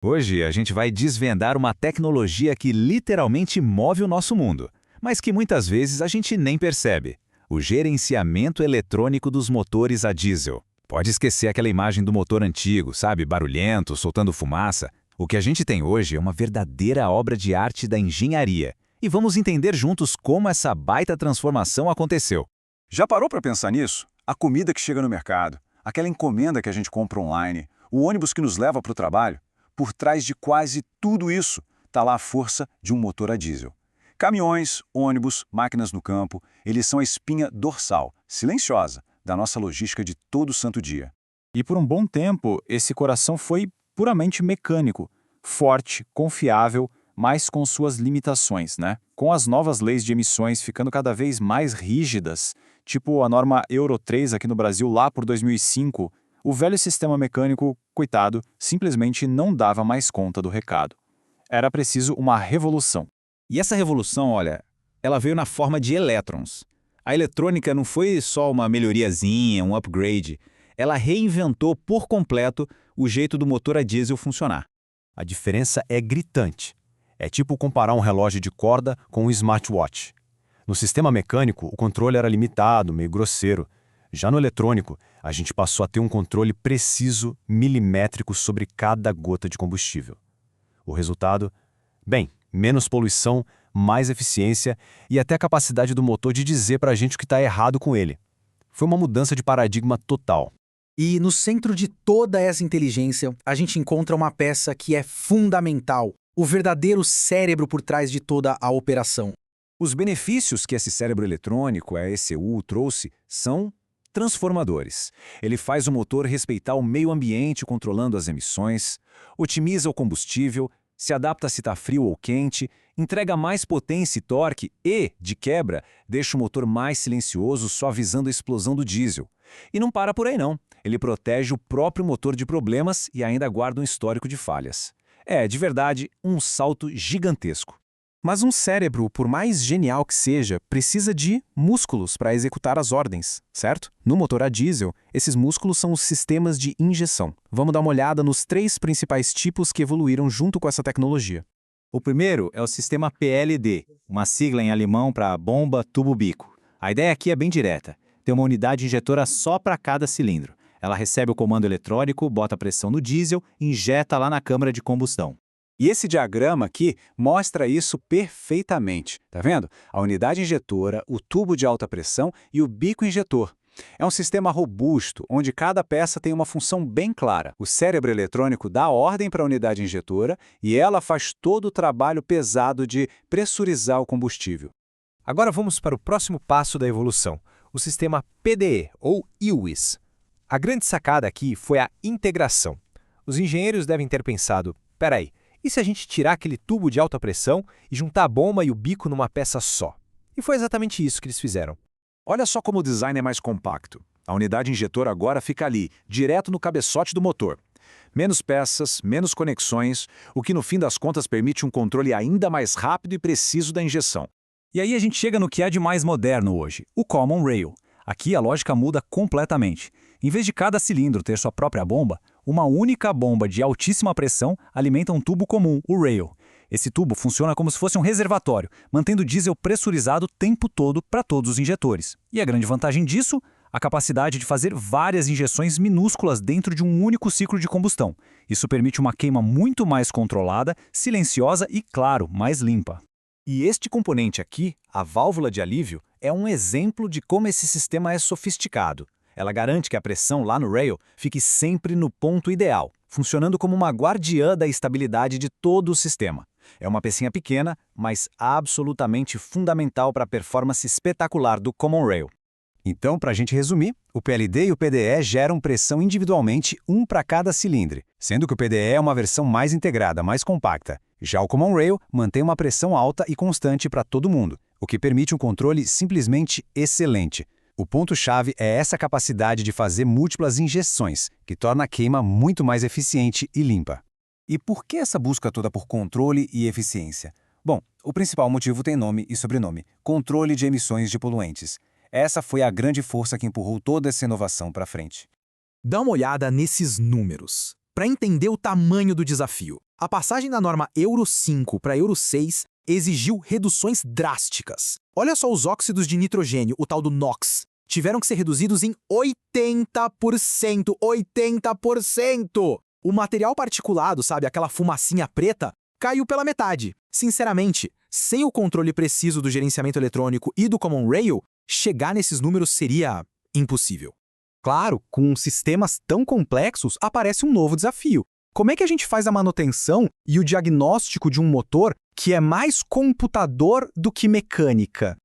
Hoje a gente vai desvendar uma tecnologia que literalmente move o nosso mundo, mas que muitas vezes a gente nem percebe: o gerenciamento eletrônico dos motores a diesel. Pode esquecer aquela imagem do motor antigo, sabe, barulhento, soltando fumaça. O que a gente tem hoje é uma verdadeira obra de arte da engenharia. E vamos entender juntos como essa baita transformação aconteceu. Já parou para pensar nisso? A comida que chega no mercado, aquela encomenda que a gente compra online, o ônibus que nos leva para o trabalho. Por trás de quase tudo isso está lá a força de um motor a diesel. Caminhões, ônibus, máquinas no campo, eles são a espinha dorsal, silenciosa, da nossa logística de todo santo dia. E por um bom tempo, esse coração foi puramente mecânico, forte, confiável, mas com suas limitações, né? Com as novas leis de emissões ficando cada vez mais rígidas, tipo a norma Euro 3 aqui no Brasil lá por 2005, o velho sistema mecânico, coitado, simplesmente não dava mais conta do recado. Era preciso uma revolução. E essa revolução, olha, ela veio na forma de elétrons. A eletrônica não foi só uma melhoriazinha, um upgrade. Ela reinventou por completo o jeito do motor a diesel funcionar. A diferença é gritante. É tipo comparar um relógio de corda com um smartwatch. No sistema mecânico, o controle era limitado, meio grosseiro. Já no eletrônico, a gente passou a ter um controle preciso, milimétrico sobre cada gota de combustível. O resultado? Bem, menos poluição, mais eficiência e até a capacidade do motor de dizer para a gente o que está errado com ele. Foi uma mudança de paradigma total. E no centro de toda essa inteligência, a gente encontra uma peça que é fundamental, o verdadeiro cérebro por trás de toda a operação. Os benefícios que esse cérebro eletrônico, a ECU, trouxe são transformadores. Ele faz o motor respeitar o meio ambiente controlando as emissões, otimiza o combustível, se adapta se está frio ou quente, entrega mais potência e torque e, de quebra, deixa o motor mais silencioso, suavizando a explosão do diesel. E não para por aí não. Ele protege o próprio motor de problemas e ainda guarda um histórico de falhas. É, de verdade, um salto gigantesco. Mas um cérebro, por mais genial que seja, precisa de músculos para executar as ordens, certo? No motor a diesel, esses músculos são os sistemas de injeção. Vamos dar uma olhada nos 3 principais tipos que evoluíram junto com essa tecnologia. O primeiro é o sistema PLD, uma sigla em alemão para bomba, tubo, bico. A ideia aqui é bem direta. Tem uma unidade injetora só para cada cilindro. Ela recebe o comando eletrônico, bota a pressão no diesel e injeta lá na câmara de combustão. E esse diagrama aqui mostra isso perfeitamente. Tá vendo? A unidade injetora, o tubo de alta pressão e o bico injetor. É um sistema robusto, onde cada peça tem uma função bem clara. O cérebro eletrônico dá ordem para a unidade injetora e ela faz todo o trabalho pesado de pressurizar o combustível. Agora vamos para o próximo passo da evolução, o sistema PDE, ou IWIS. A grande sacada aqui foi a integração. Os engenheiros devem ter pensado, peraí, e se a gente tirar aquele tubo de alta pressão e juntar a bomba e o bico numa peça só? E foi exatamente isso que eles fizeram. Olha só como o design é mais compacto. A unidade injetora agora fica ali, direto no cabeçote do motor. Menos peças, menos conexões, o que no fim das contas permite um controle ainda mais rápido e preciso da injeção. E aí a gente chega no que há de mais moderno hoje, o Common Rail. Aqui a lógica muda completamente. Em vez de cada cilindro ter sua própria bomba, uma única bomba de altíssima pressão alimenta um tubo comum, o rail. Esse tubo funciona como se fosse um reservatório, mantendo o diesel pressurizado o tempo todo para todos os injetores. E a grande vantagem disso? A capacidade de fazer várias injeções minúsculas dentro de um único ciclo de combustão. Isso permite uma queima muito mais controlada, silenciosa e, claro, mais limpa. E este componente aqui, a válvula de alívio, é um exemplo de como esse sistema é sofisticado. Ela garante que a pressão lá no rail fique sempre no ponto ideal, funcionando como uma guardiã da estabilidade de todo o sistema. É uma pecinha pequena, mas absolutamente fundamental para a performance espetacular do Common Rail. Então, para a gente resumir, o PLD e o PDE geram pressão individualmente, um para cada cilindro, sendo que o PDE é uma versão mais integrada, mais compacta. Já o Common Rail mantém uma pressão alta e constante para todo mundo, o que permite um controle simplesmente excelente. O ponto-chave é essa capacidade de fazer múltiplas injeções, que torna a queima muito mais eficiente e limpa. E por que essa busca toda por controle e eficiência? Bom, o principal motivo tem nome e sobrenome: controle de emissões de poluentes. Essa foi a grande força que empurrou toda essa inovação para frente. Dá uma olhada nesses números. para entender o tamanho do desafio. A passagem da norma Euro 5 para Euro 6 exigiu reduções drásticas. Olha só os óxidos de nitrogênio, o tal do NOx. Tiveram que ser reduzidos em 80%. 80%! O material particulado, sabe, aquela fumacinha preta, caiu pela metade. Sinceramente, sem o controle preciso do gerenciamento eletrônico e do Common Rail, chegar nesses números seria impossível. Claro, com sistemas tão complexos, aparece um novo desafio. Como é que a gente faz a manutenção e o diagnóstico de um motor que é mais computador do que mecânica?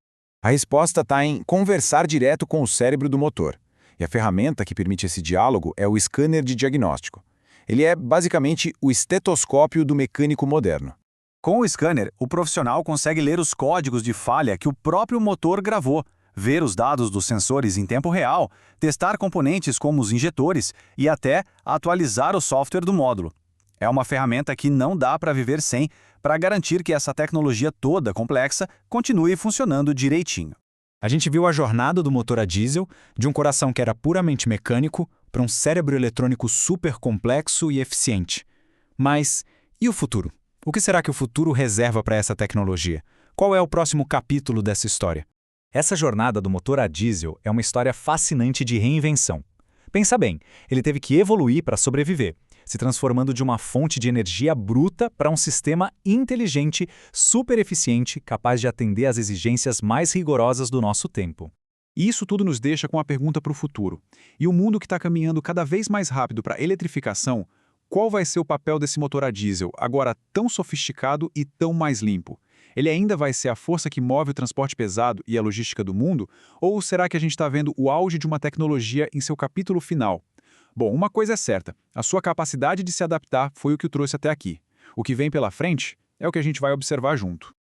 A resposta está em conversar direto com o cérebro do motor. E a ferramenta que permite esse diálogo é o scanner de diagnóstico. Ele é basicamente o estetoscópio do mecânico moderno. Com o scanner, o profissional consegue ler os códigos de falha que o próprio motor gravou, ver os dados dos sensores em tempo real, testar componentes como os injetores e até atualizar o software do módulo. É uma ferramenta que não dá para viver sem, para garantir que essa tecnologia toda complexa continue funcionando direitinho. A gente viu a jornada do motor a diesel, de um coração que era puramente mecânico, para um cérebro eletrônico super complexo e eficiente. Mas e o futuro? O que será que o futuro reserva para essa tecnologia? Qual é o próximo capítulo dessa história? Essa jornada do motor a diesel é uma história fascinante de reinvenção. Pensa bem, ele teve que evoluir para sobreviver, se transformando de uma fonte de energia bruta para um sistema inteligente, super eficiente, capaz de atender às exigências mais rigorosas do nosso tempo. E isso tudo nos deixa com a pergunta para o futuro. E o mundo que está caminhando cada vez mais rápido para a eletrificação, qual vai ser o papel desse motor a diesel, agora tão sofisticado e tão mais limpo? Ele ainda vai ser a força que move o transporte pesado e a logística do mundo? Ou será que a gente está vendo o auge de uma tecnologia em seu capítulo final? Bom, uma coisa é certa, a sua capacidade de se adaptar foi o que o trouxe até aqui. O que vem pela frente é o que a gente vai observar junto.